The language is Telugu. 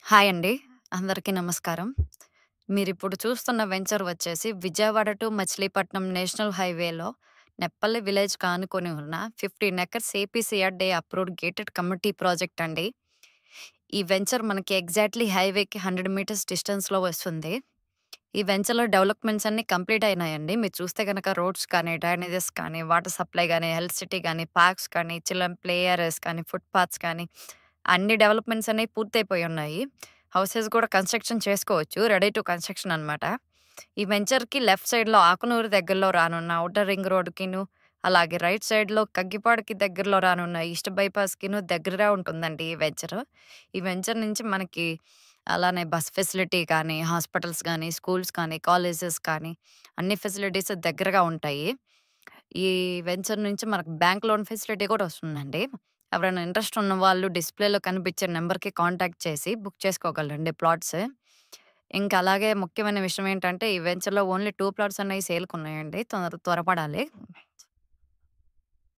హాయ్ అండి. అందరికీ నమస్కారం. మీరిప్పుడు చూస్తున్న వెంచర్ వచ్చేసి విజయవాడ టు మచిలీపట్నం నేషనల్ హైవేలో నెప్పల్లి విలేజ్‌కి ఆనుకొని ఉన్న 15 acres APCRDA approved gated community project అండి. ఈ వెంచర్ మనకి ఎగ్జాక్ట్‌లీ హైవేకి 100 మీటర్స్ డిస్టెన్స్‌లో వస్తుంది. ఈ వెంచర్‌లో డెవలప్‌మెంట్స్ అన్నీ కంప్లీట్ అయినాయండి. మీరు చూస్తే గనక రోడ్స్ కానీ, డ్రైనేజెస్ కానీ, వాటర్ సప్లై గానీ, హెల్త్ సిటీ గానీ, పార్క్స్ కానీ, చిల్డ్రన్ ప్లే ఏరియాస్ కానీ, ఫుట్ పాత్స్ కానీ అన్ని డెవలప్‌మెంట్స్ అనేవి పూర్తయిపోయి ఉన్నాయి. హౌసెస్ కూడా కన్‌స్ట్రక్షన్ చేసుకోవచ్చు. రెడీ టు కన్‌స్ట్రక్షన్ అనమాట. ఈ వెంచర్‌కి లెఫ్ట్ సైడ్‌లో ఆకునూరు దగ్గరలో రానున్న ఔటర్ రింగ్ రోడ్‌కిను, అలాగే రైట్ సైడ్‌లో కగ్గిపాడుకి దగ్గరలో రానున్న ఈస్ట్ బైపాస్‌కిను దగ్గరగా ఉంటుందండి ఈ వెంచరు. ఈ వెంచర్ నుంచి మనకి అలానే బస్ ఫెసిలిటీ కానీ, హాస్పిటల్స్ గానీ, స్కూల్స్ కానీ, కాలేజెస్ కానీ అన్ని ఫెసిలిటీస్ దగ్గరగా ఉంటాయి. ఈ వెంచర్ నుంచి మనకు బ్యాంక్ లోన్ ఫెసిలిటీ కూడా వస్తుందండి. ఎవరైనా ఇంట్రెస్ట్ ఉన్నవాళ్ళు డిస్‌ప్లేలో కనిపించే నంబర్‌కి కాంటాక్ట్ చేసి బుక్ చేసుకోగలరండి ప్లాట్స్. ఇంకా అలాగే ముఖ్యమైన విషయం ఏంటంటే, ఈ వెంచర్‌లో ఓన్లీ 2 ప్లాట్స్ అనేవి సేల్‌కున్నాయండి. త్వరపడాలి.